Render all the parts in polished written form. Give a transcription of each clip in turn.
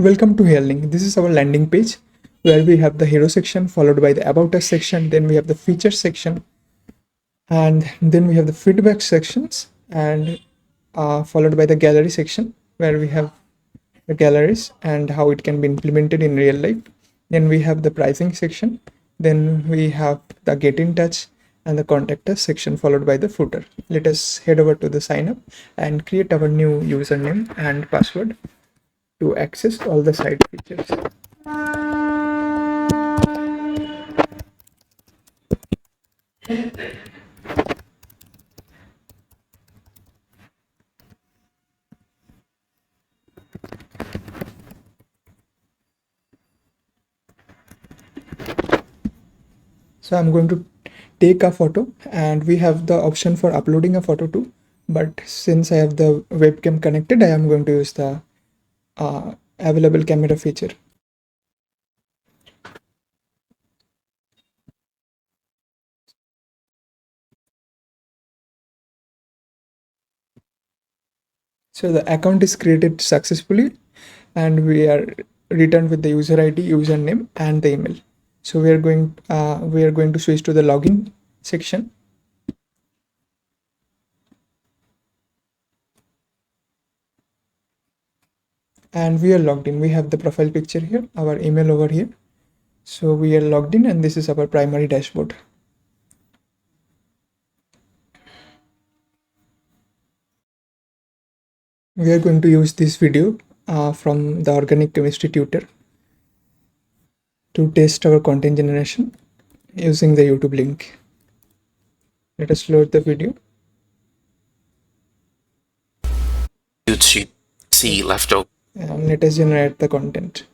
Welcome to Hearlink. This is our landing page where we have the hero section followed by the about us section, then we have the features section, and then we have the feedback sections, and followed by the gallery section where we have the galleries and how it can be implemented in real life. Then we have the pricing section, then we have the get in touch and the contact us section followed by the footer. Let us head over to the sign up and create our new username and password to access all the site features. So I'm going to take a photo, and we have the option for uploading a photo too. But since I have the webcam connected, I am going to use the available camera feature. So the account is created successfully, and we are returned with the user ID, username, and the email. So we are going to switch to the login section. And we are logged in. We have the profile picture here, our email over here. So we are logged in, and this is our primary dashboard. We are going to use this video from the organic chemistry tutor to test our content generation using the YouTube link. Let us load the video. To see leftover And let us generate the content.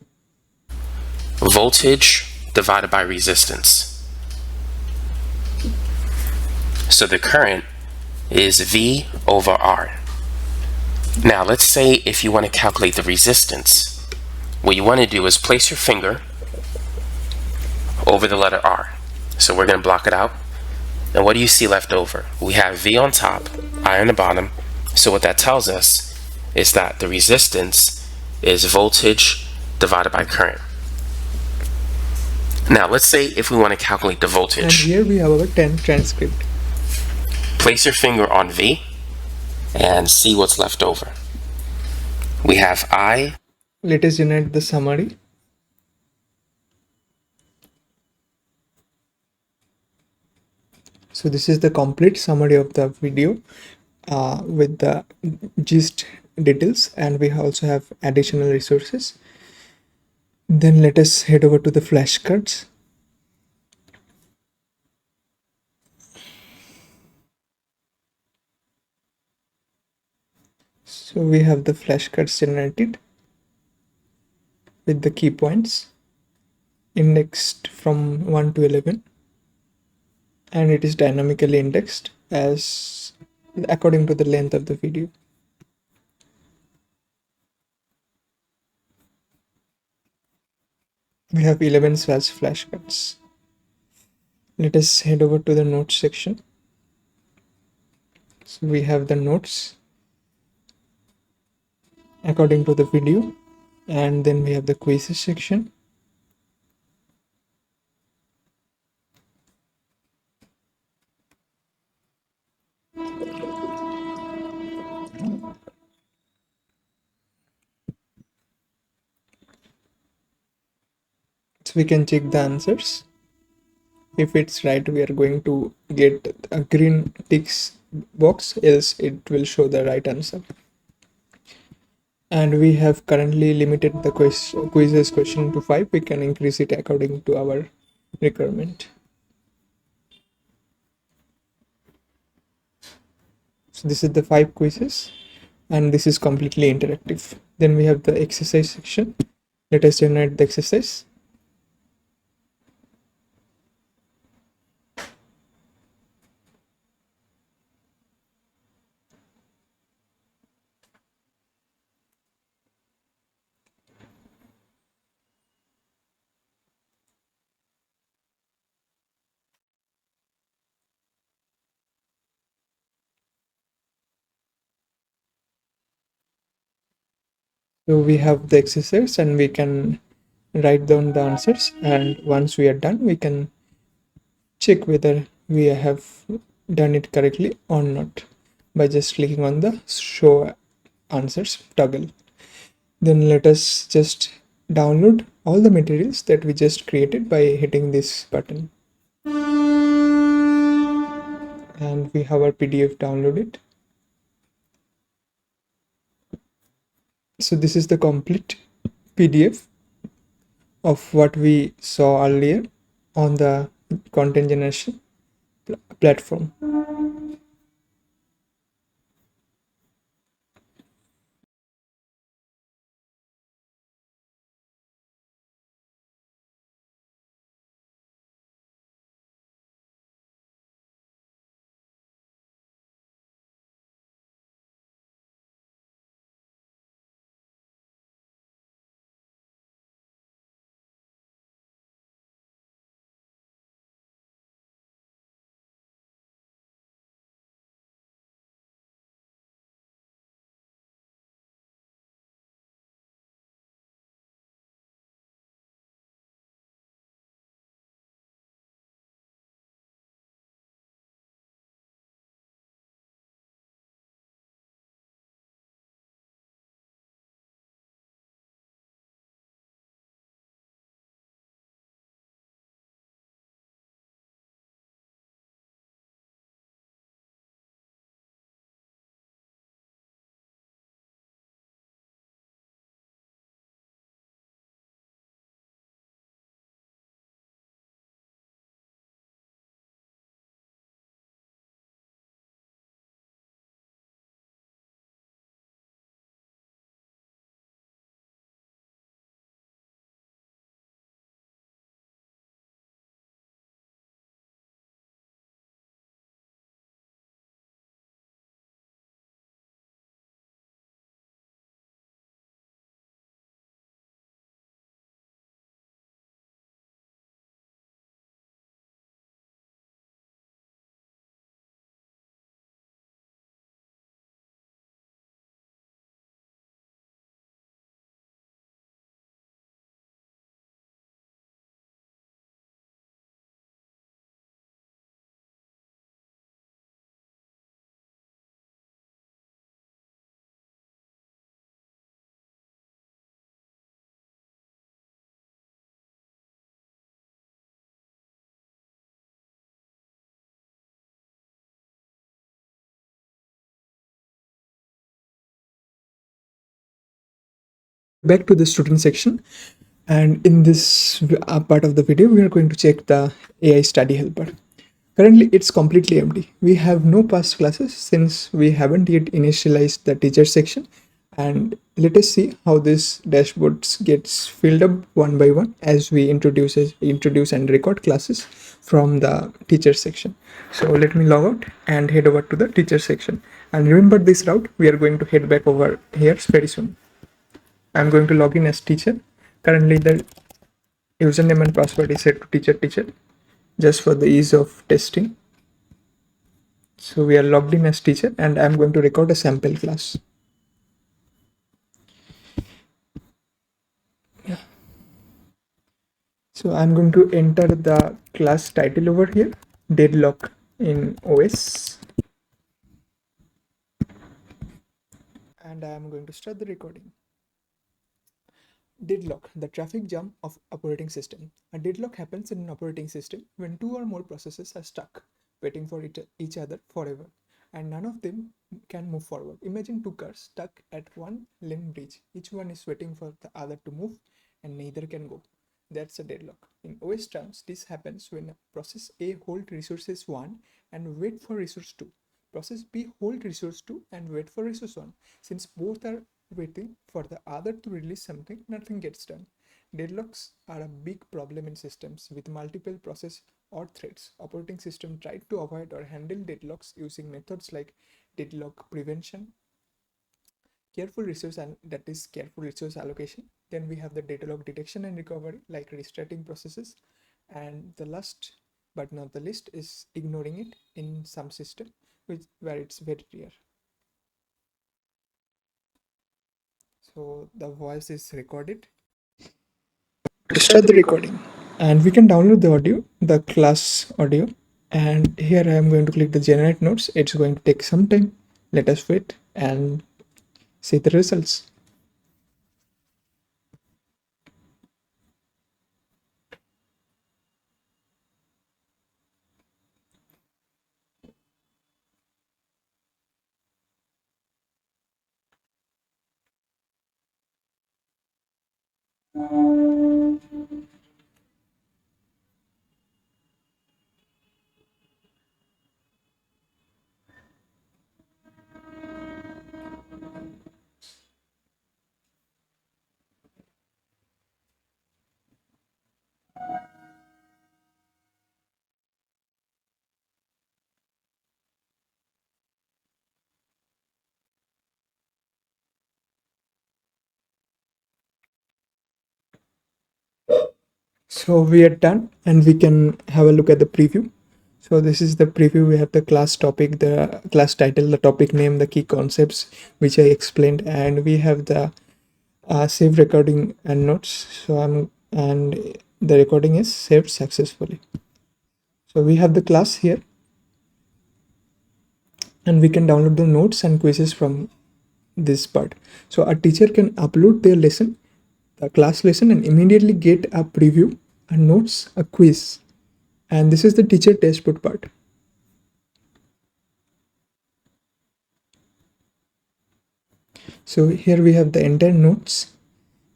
voltage divided by resistance. So the current is V over R. Now let's say if you want to calculate the resistance, what you want to do is place your finger over the letter R. So we're going to block it out. And what do you see left over? We have V on top, I on the bottom. So what that tells us is that the resistance is voltage divided by current. Now let's say if we want to calculate the And voltage. here we have our 10 transcript. Place your finger on V and see what's left over. We have I. Let us generate the summary. So this is the complete summary of the video with the gist details, and we also have additional resources. Then let us head over to the flashcards. So we have the flashcards generated with the key points indexed from 1 to 11, and it is dynamically indexed as according to the length of the video. We have 11 such flashcards. Let us head over to the notes section. So we have the notes according to the video, and then we have the quizzes section. So we can check the answers. If it's right, we are going to get a green ticks box, else it will show the right answer. And we have currently limited the quizzes question to 5. We can increase it according to our requirement. So this is the 5 quizzes, and this is completely interactive. Then we have the exercise section. Let us generate the exercise. So we have the exercise and we can write down the answers, and once we are done we can check whether we have done it correctly or not by just clicking on the show answers toggle. Then let us just download all the materials that we just created by hitting this button. And we have our PDF downloaded. So this is the complete PDF of what we saw earlier on the content generation platform. Back to the student section, and in this part of the video we are going to check the AI study helper. Currently it's completely empty. We have no past classes since we haven't yet initialized the teacher section, and let us see how this dashboard gets filled up one by one as we introduce and record classes from the teacher section. So let me log out and head over to the teacher section, and remember this route, we are going to head back over here very soon. I'm going to log in as teacher. Currently, the username and password is set to teacher just for the ease of testing. So we are logged in as teacher and I'm going to record a sample class. Yeah. So I'm going to enter the class title over here, deadlock in OS. And I'm going to start the recording. Deadlock, the traffic jam of operating system. A deadlock happens in an operating system when two or more processes are stuck, waiting for each other forever, and none of them can move forward. Imagine two cars stuck at one lane bridge. Each one is waiting for the other to move, and neither can go. That's a deadlock. In OS terms, this happens when process A hold resources 1 and wait for resource 2. Process B hold resource 2 and wait for resource 1. Since both are waiting for the other to release something, nothing gets done. Deadlocks are a big problem in systems with multiple process or threads. Operating system tried to avoid or handle deadlocks using methods like deadlock prevention, careful resource allocation. Then we have the deadlock detection and recovery, like restarting processes, and the last but not the least is ignoring it in some system where it's very rare. So the voice is recorded. To start the recording, and we can download the audio, the class audio, and here I am going to click the generate notes. It's going to take some time. Let us wait and see the results. So we are done, and we can have a look at the preview. So this is the preview. We have the class topic, the class title, the topic name, the key concepts which I explained, and we have the save recording and notes. So I'm and the recording is saved successfully. So we have the class here, and we can download the notes and quizzes from this part. So a teacher can upload their lesson, the class lesson, and immediately get a preview, a notes, a quiz. And this is the teacher dashboard part. So here we have the entire notes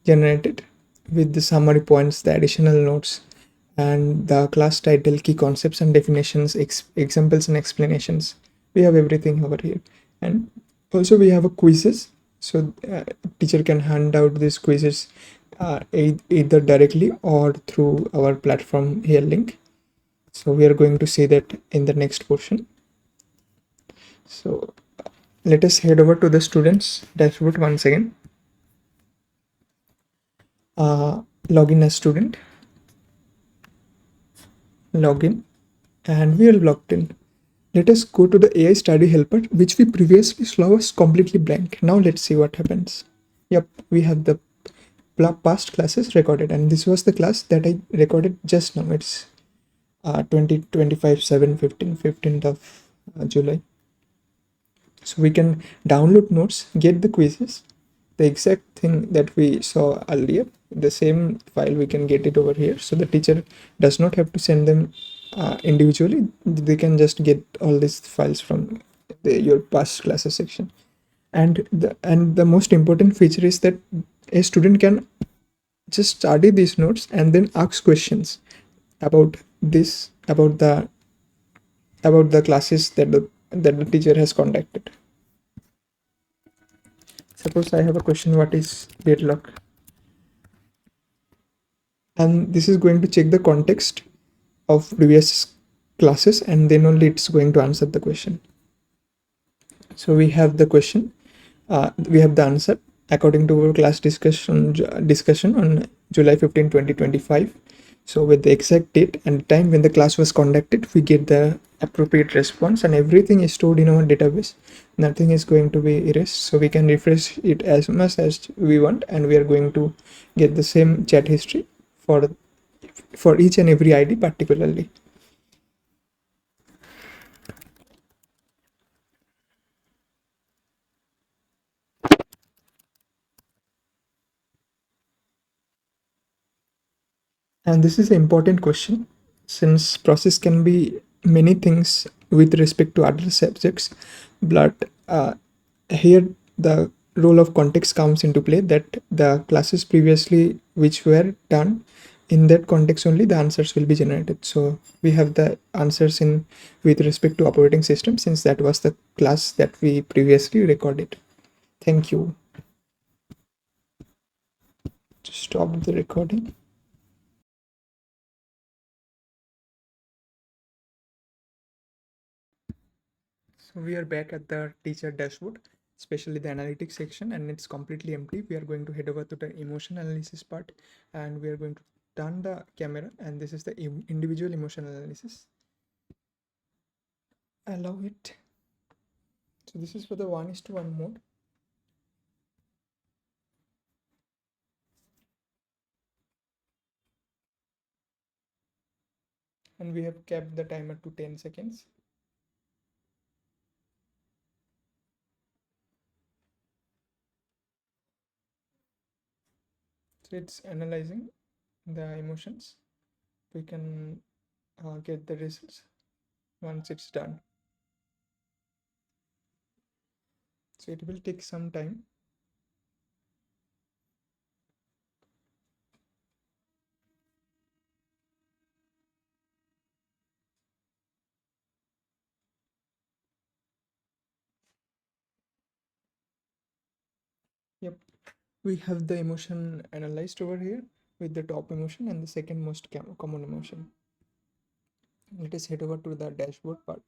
generated with the summary points, the additional notes, and the class title, key concepts and definitions, examples and explanations. We have everything over here. And also we have a quizzes. So teacher can hand out these quizzes either directly or through our platform Hearlink. So we are going to see that in the next portion. So let us head over to the students dashboard once again. Login as student, login, and we are logged in. Let us go to the AI study helper, which we previously saw was completely blank. Now let's see what happens. Yep, we have the past classes recorded, and this was the class that I recorded just now. It's 2025 7 15 15th of July. So we can download notes, get the quizzes, the exact thing that we saw earlier, the same file we can get it over here. So the teacher does not have to send them individually. They can just get all these files from your past classes section. And the most important feature is that a student can just study these notes and then ask questions about this, about the classes that the teacher has conducted. Suppose I have a question, what is deadlock? And this is going to check the context of previous classes, and then only it's going to answer the question. So we have the question, we have the answer according to our class discussion on July 15 2025. So with the exact date and time when the class was conducted, we get the appropriate response, and everything is stored in our database. Nothing is going to be erased, so we can refresh it as much as we want, and we are going to get the same chat history for each and every ID particularly. And this is an important question, since process can be many things with respect to other subjects, but here the role of context comes into play, that the classes previously which were done, in that context only the answers will be generated. So we have the answers in with respect to operating system, since that was the class that we previously recorded. Thank you. Just stop the recording. So we are back at the teacher dashboard, especially the analytics section, and it's completely empty. We are going to head over to the emotion analysis part, and we are going to turn the camera, and this is the individual emotion analysis. Allow it. So this is for the 1:1 mode. and we have kept the timer to 10 seconds. So it's analyzing the emotions. We can get the results once it's done. So it will take some time. Yep, we have the emotion analyzed over here with the top emotion and the second most common emotion. Let us head over to the dashboard part.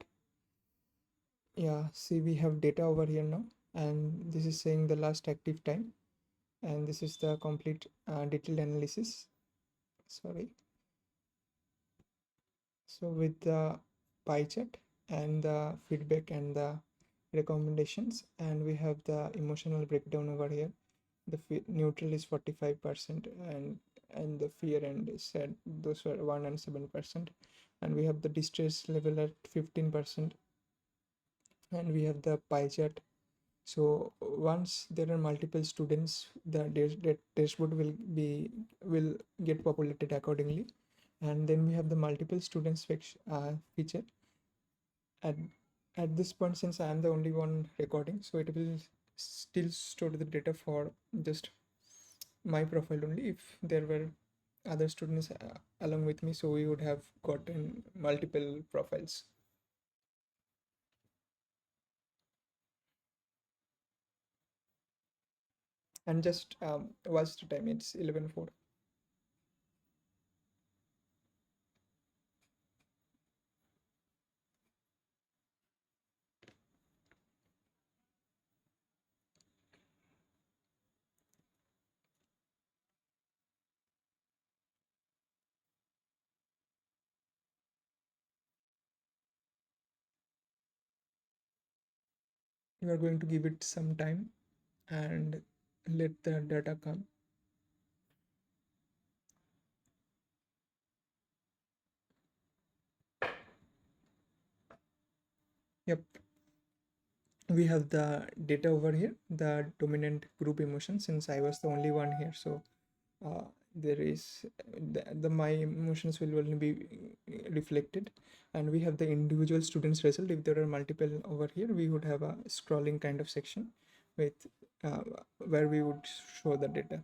Yeah, see, we have data over here now, and this is saying the last active time, and this is the complete detailed analysis. Sorry. So with the pie chart and the feedback and the recommendations, and we have the emotional breakdown over here. The neutral is 45%, and the fear and sad, those were 1 and 7%, and we have the distress level at 15%, and we have the pie chart. So once there are multiple students, the dashboard will get populated accordingly, and then we have the multiple students feature. At this point, since I am the only one recording, so it will still store the data for just my profile only. If there were other students along with me, so we would have gotten multiple profiles. And just watch the time, it's 11:04. You are going to give it some time and let the data come. Yep, we have the data over here, the dominant group emotion, since I was the only one here. So there is the my emotions will only be reflected, and we have the individual students result. If there are multiple over here, we would have a scrolling kind of section with where we would show the data.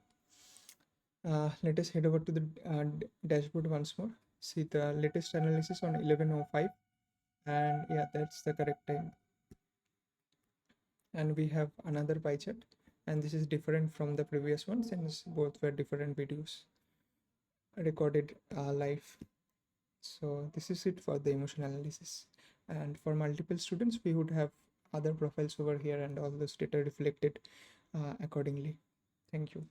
Let us head over to the dashboard once more. See the latest analysis on 11:05, and yeah, that's the correct time. And we have another pie chart, and this is different from the previous one since both were different videos recorded live. So this is it for the emotion analysis, and for multiple students we would have other profiles over here and all this data reflected accordingly. Thank you.